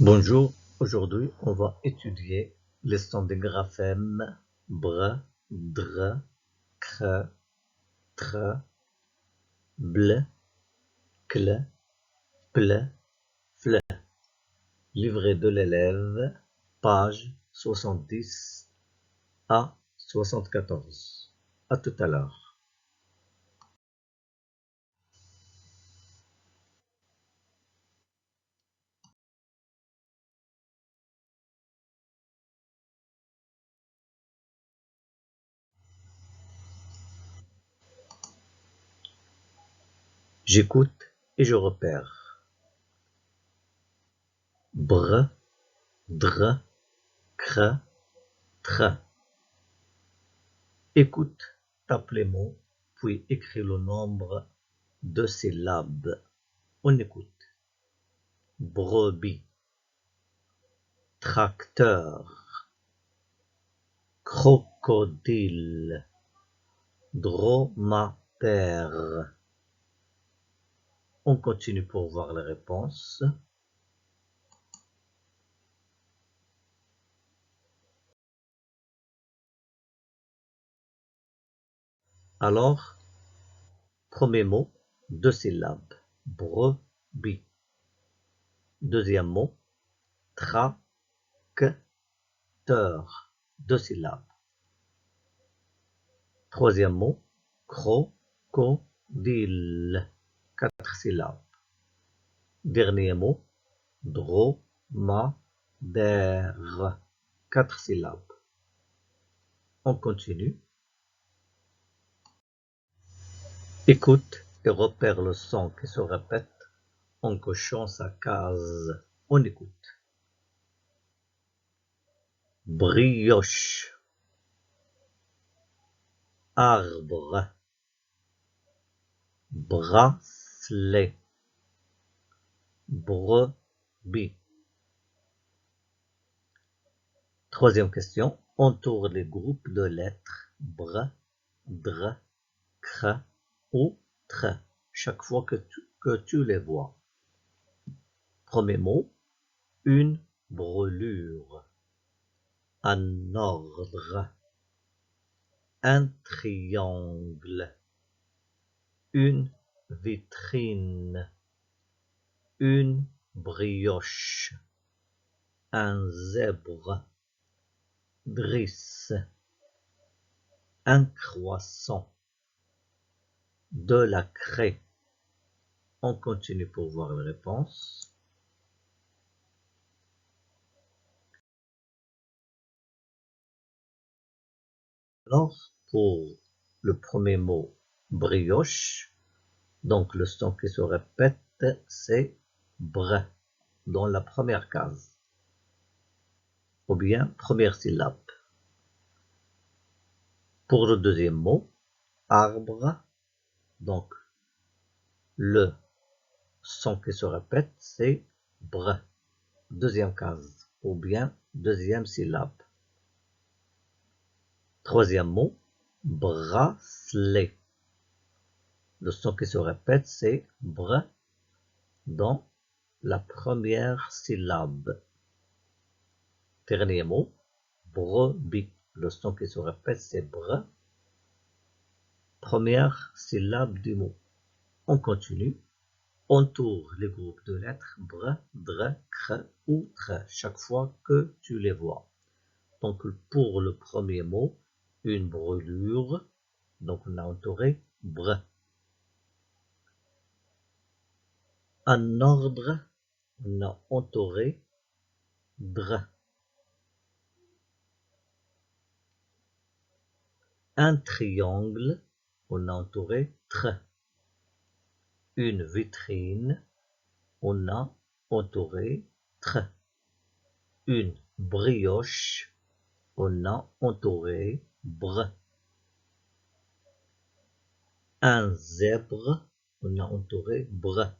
Bonjour, aujourd'hui on va étudier les sons des graphèmes br, dr, cr, tr, bl, cl, pl, fl. Livret de l'élève, page 70 à 74. À tout à l'heure. J'écoute et je repère. Br, dr, cr, tr. Écoute, tape les mots, puis écris le nombre de syllabes. On écoute. Brebis, tracteur, crocodile, dromadaire. On continue pour voir les réponses. Alors, premier mot, deux syllabes. Brebis. Deuxième mot, tracteur. Deux syllabes. Troisième mot, crocodile. Quatre syllabes. Dernier mot, dromadaire. Quatre syllabes. On continue. Écoute et repère le son qui se répète en cochant sa case. On écoute. Brioche, arbre, bracelet, brebis. Troisième question. Entoure les groupes de lettres br, dr, cr ou tr chaque fois que tu les vois. Premier mot, une brûlure. Un ordre, un triangle, une vitrine, une brioche, un zèbre, drisse, un croissant, de la craie. On continue pour voir les réponses. Alors, pour le premier mot, brioche, donc le son qui se répète, c'est br dans la première case, ou bien première syllabe. Pour le deuxième mot, arbre, donc le son qui se répète, c'est br, deuxième case, ou bien deuxième syllabe. Troisième mot, bracelet. Le son qui se répète, c'est br dans la première syllabe. Dernier mot, brebis. Le son qui se répète, c'est br, première syllabe du mot. On continue. Entoure les groupes de lettres br, dr, cr ou tr chaque fois que tu les vois. Donc pour le premier mot, une brûlure, donc on a entouré br. Un ordre, on a entouré dr. Un triangle, on a entouré tr. Une vitrine, on a entouré tr. Une brioche, on a entouré br. Un zèbre, on a entouré br.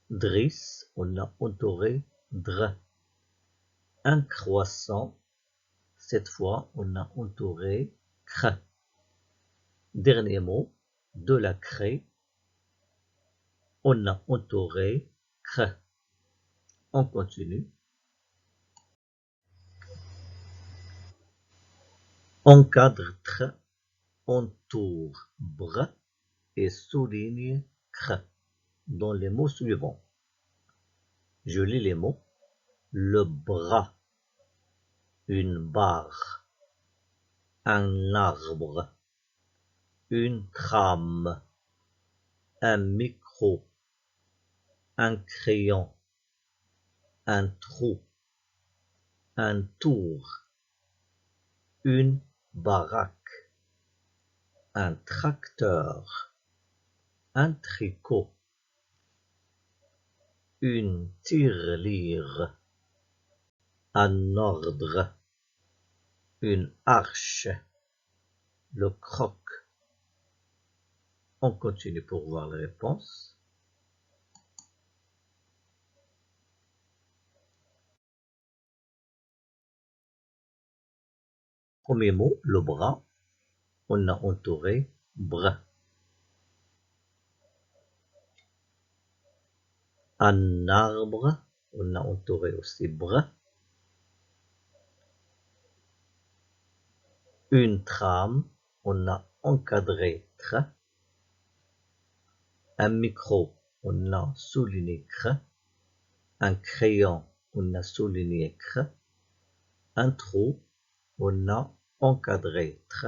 Drisse, on a entouré dr. Un croissant, cette fois on a entouré cr. Dernier mot, de la craie, on a entouré cr. On continue. Encadre tr, entoure br et souligne cr dans les mots suivants. Je lis les mots. Le bras, une barre, un arbre, une trame, un micro, un crayon, un trou, un tour, une baraque, un tracteur, un tricot, une tirelire, un ordre, une arche, le croc. On continue pour voir les réponses. Premier mot, le bras. On a entouré bras. Un arbre, on a entouré aussi bras. Une trame, on a encadré tra. Un micro, on a souligné cr. Un crayon, on a souligné cr. Un trou, on a encadré tr.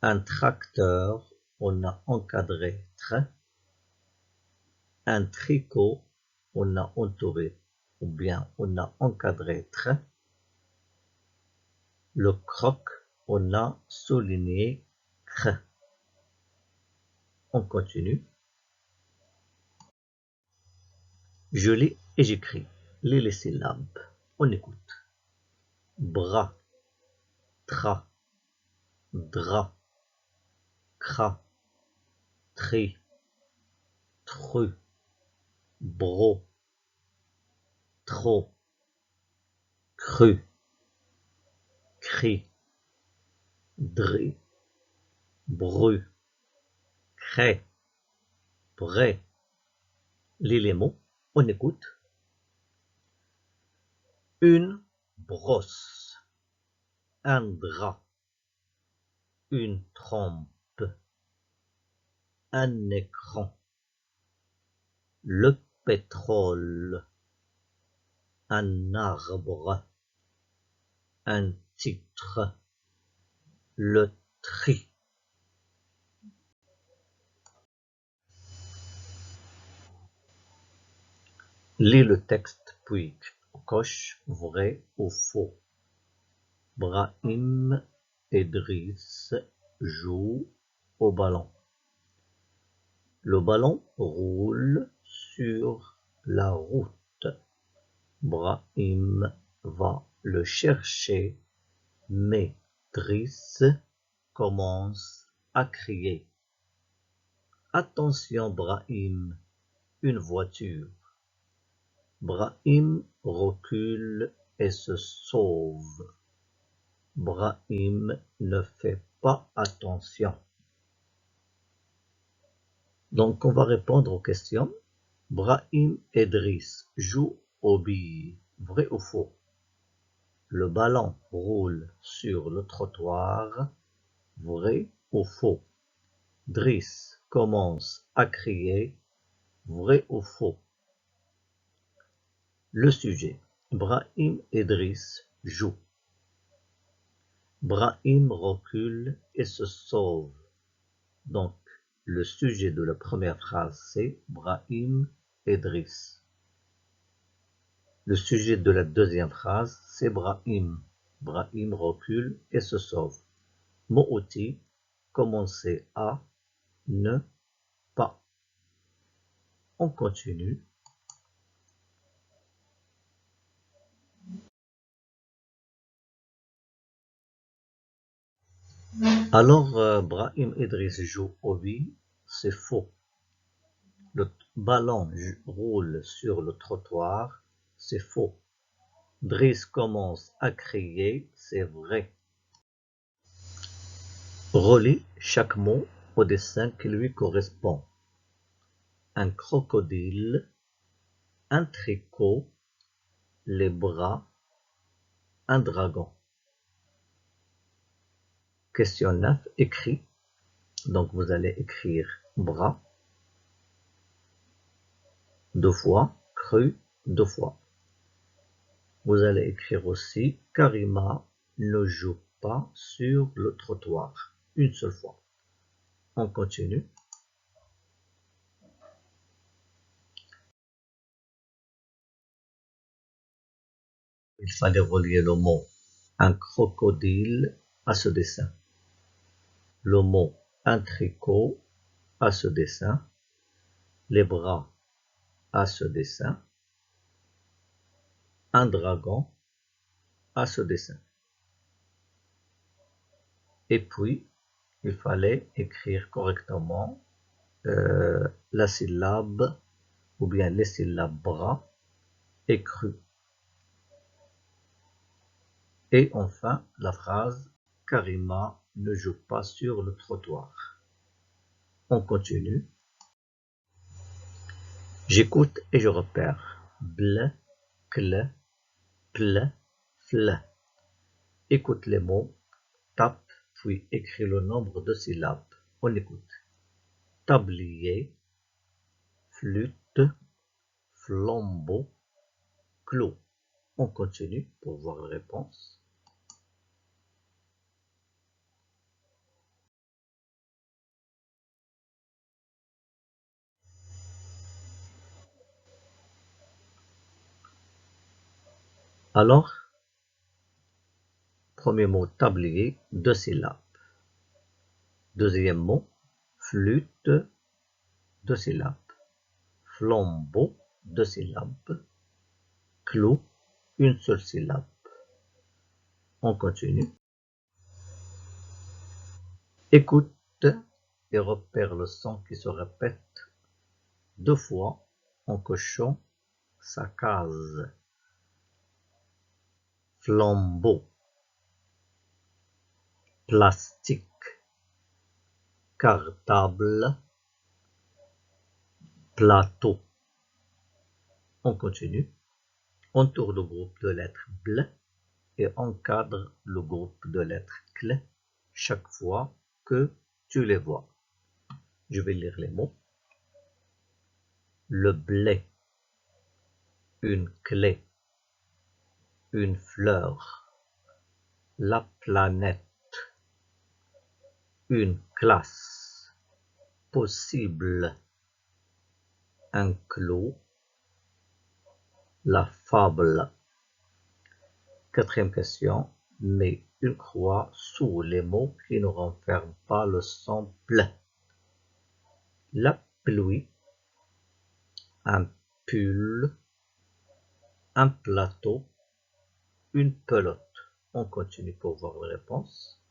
Un tracteur, on a encadré tr. Un tricot, on a entouré ou bien on a encadré tr. Le croc, on a souligné cr. On continue. Je lis et j'écris. Lis les syllabes. On écoute. Bras, tra, drap, cra, tri, tru, bro, trop, cru, cri, dri, bru, cré, prêt. Lis les mots, on écoute. Une brosse, un drap, une trompe, un écran, le pétrole, un arbre, un titre, le tri. Lis le texte puis coche vrai ou faux. Brahim Idriss joue au ballon. Le ballon roule sur la route. Brahim va le chercher, mais Driss commence à crier. Attention Brahim, une voiture. Brahim recule et se sauve. Brahim ne fait pas attention. Donc on va répondre aux questions. Brahim Idriss joue aux billes. Vrai ou faux? Le ballon roule sur le trottoir. Vrai ou faux? Driss commence à crier. Vrai ou faux? Le sujet. Brahim Idriss joue. Brahim recule et se sauve. Donc, le sujet de la première phrase, c'est Brahim Idriss. Le sujet de la deuxième phrase, c'est Brahim. Brahim recule et se sauve. Mot outil, commencer à, ne, pas. On continue. Alors, Brahim Idriss joue au billes, c'est faux. Le ballon roule sur le trottoir, c'est faux. Driss commence à crier, c'est vrai. Relie chaque mot au dessin qui lui correspond. Un crocodile, un tricot, les bras, un dragon. Question 9, écrit. Donc vous allez écrire bras, 2 fois, cru, 2 fois. Vous allez écrire aussi Karima ne joue pas sur le trottoir, une seule fois. On continue. Il fallait relier le mot un crocodile à ce dessin, le mot un tricot à ce dessin, les bras à ce dessin, un dragon à ce dessin. Et puis, il fallait écrire correctement la syllabe ou bien les syllabes bras et cru. Et enfin, la phrase Karima ne joue pas sur le trottoir. On continue. J'écoute et je repère. Ble, cle, ple, fle. Écoute les mots, tape, puis écris le nombre de syllabes. On écoute. Tablier, flûte, flambeau, clou. On continue pour voir la réponse. Alors, premier mot tablier, 2 syllabes. Deuxième mot, flûte, 2 syllabes. Flambeau, 2 syllabes. Clou, une seule syllabe. On continue. Écoute et repère le son qui se répète 2 fois en cochant sa case. Flambeau, plastique, cartable, plateau. On continue. Entoure le groupe de lettres bleu et encadre le groupe de lettres clé chaque fois que tu les vois. Je vais lire les mots. Le blé, une clé, une fleur, la planète, une classe, possible, un clou, la fable. Quatrième question, mets une croix sous les mots qui ne renferment pas le son bleu. La pluie, un pull, un plateau, une pelote. On continue pour voir la réponse.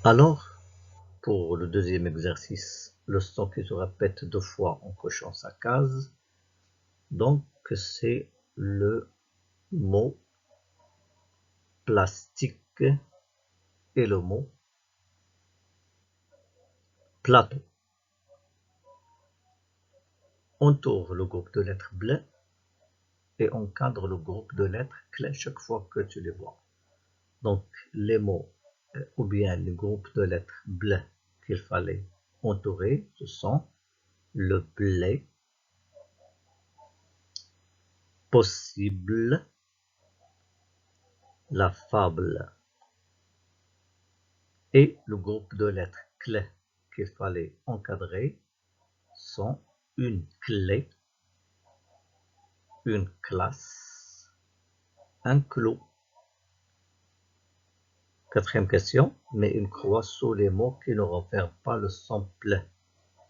Alors, pour le deuxième exercice, le son qui se répète 2 fois en cochant sa case. Donc, c'est le mot plastique et le mot plateau. Entoure le groupe de lettres bleues et encadre le groupe de lettres clés chaque fois que tu les vois. Donc, les mots ou bien le groupe de lettres bleues qu'il fallait entourer, ce sont le blé, possible, la fable. Et le groupe de lettres clés qu'il fallait encadrer sont une clé, une classe, un clou. Quatrième question, mets une croix sous les mots qui ne renferment pas le son plein.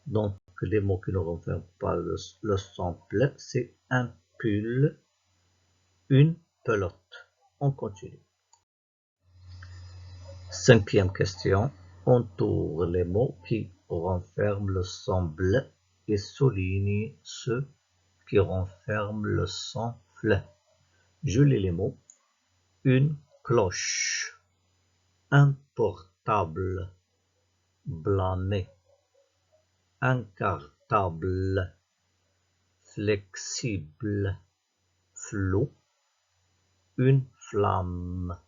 Donc, les mots qui ne renferment pas le son plein, c'est un pull, une pelote. On continue. Cinquième question, entoure les mots qui renferment le son bleu et souligne ceux qui renferment le son fleu. Je lis les mots. Une cloche, un portail, incartable, blâmer, incartable, flexible, flot, une flamme,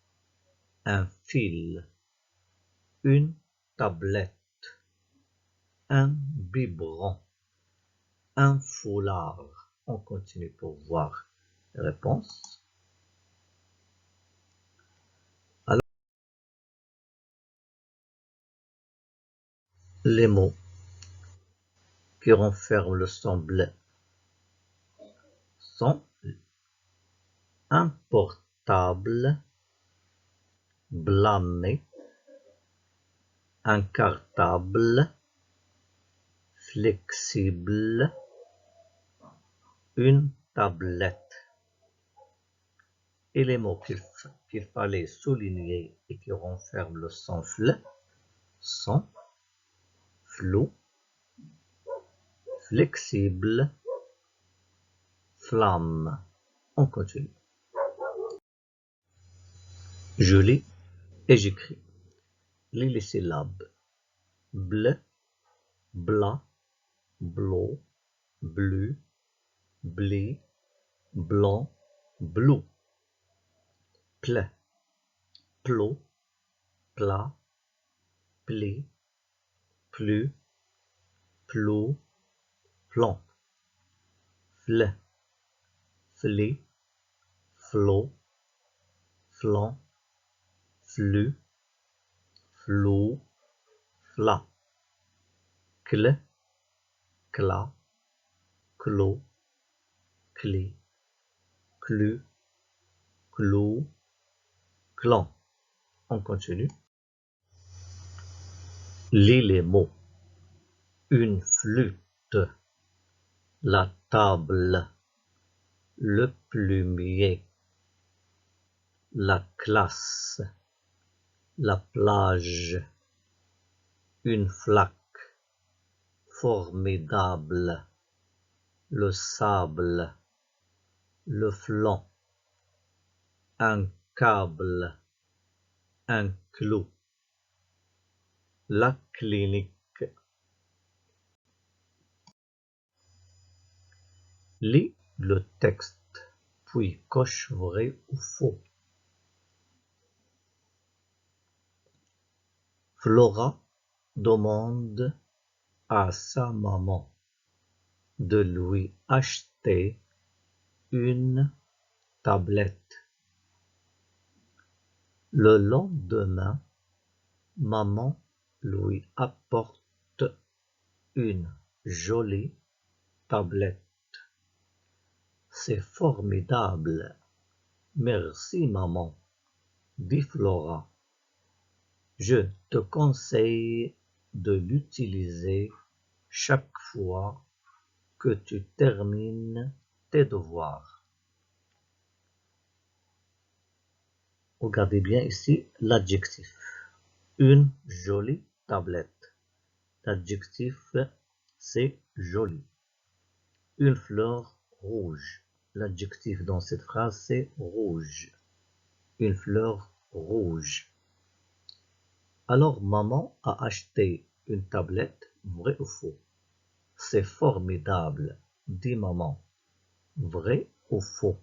un fil, une tablette, un biberon, un foulard. On continue pour voir les réponses. Alors, les mots qui renferment le son bleu sont importable, blâmer, incartable, flexible, une tablette. Et les mots qu'il fallait souligner et qui renferment le son fl sont flou, flexible, flamme. On continue. Je lis et j'écris. Lis les syllabes. Bleu, blas, blo, bleu, blé, blanc, bleu. Ple, plot, plat, plé, plus, plot, plan. Fle, flé, flot, flan, flux, flot, fla. Cle, cla, clos, clé, clu, clos, clan. On continue. Lis les mots. Une flûte, la table, le plumier, la classe, la plage, une flaque, formidable, le sable, le flanc, un câble, un clou, la clinique. Lis le texte, puis coche vrai ou faux. Flora demande à sa maman de lui acheter une tablette. Le lendemain, maman lui apporte une jolie tablette. C'est formidable. Merci maman, dit Flora. Je te conseille de l'utiliser chaque fois que tu termines tes devoirs. Regardez bien ici l'adjectif. Une jolie tablette. L'adjectif, c'est joli. Une fleur rouge. L'adjectif dans cette phrase, c'est rouge. Une fleur rouge. Alors, maman a acheté une tablette, vrai ou faux? C'est formidable, dit maman. Vrai ou faux?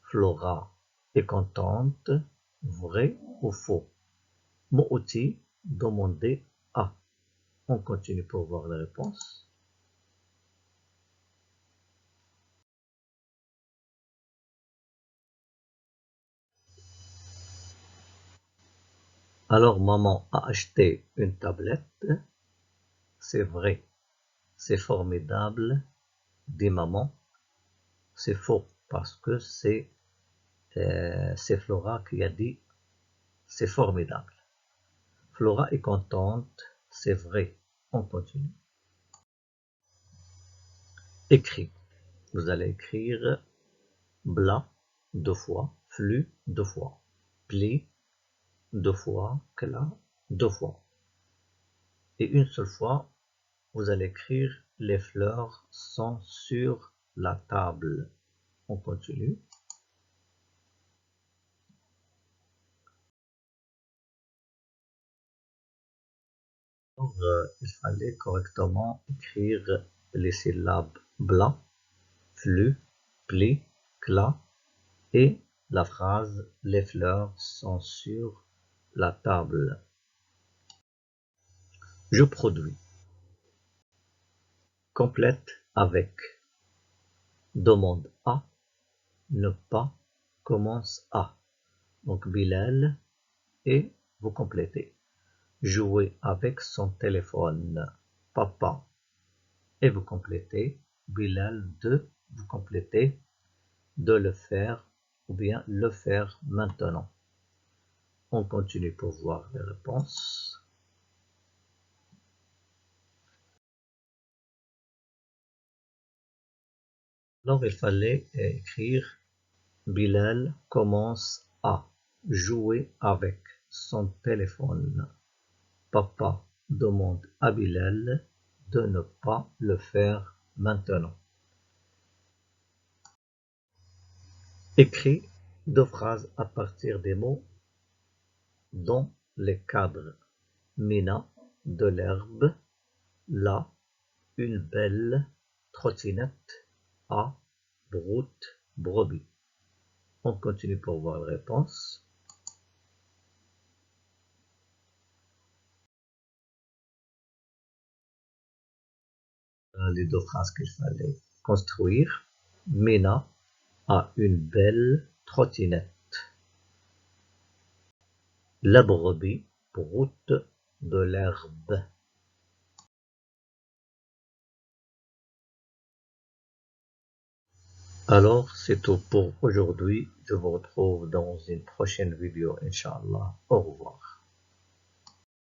Flora est contente, vrai ou faux? Mot outil, demandez à. On continue pour voir la réponse. Alors, maman a acheté une tablette. C'est vrai. C'est formidable, dit maman. C'est faux parce que c'est Flora qui a dit c'est formidable. Flora est contente, c'est vrai. On continue. Écrit. Vous allez écrire bla 2 fois, flux 2 fois, pli 2 fois, cla 2 fois. Et une seule fois, vous allez écrire les fleurs sont sur la table. On continue. Il fallait correctement écrire les syllabes bla, flux, pli, cla et la phrase les fleurs sont sur la table. Je produis. Complète avec. Demande à. Ne pas. Commence à. Donc Bilal et vous complétez. Jouer avec son téléphone. Papa. Et vous complétez. Bilal de. Vous complétez. De le faire ou bien le faire maintenant. On continue pour voir les réponses. Alors il fallait écrire Bilal commence à jouer avec son téléphone. Papa demande à Bilal de ne pas le faire maintenant. Écris deux phrases à partir des mots dans les cadres. Mina, de l'herbe. La, une belle trottinette. À, broute, brebis. On continue pour voir la réponse. Les deux phrases qu'il fallait construire. Mina a une belle trottinette. La brebis broute de l'herbe. Alors, c'est tout pour aujourd'hui. Je vous retrouve dans une prochaine vidéo, Inch'Allah. Au revoir.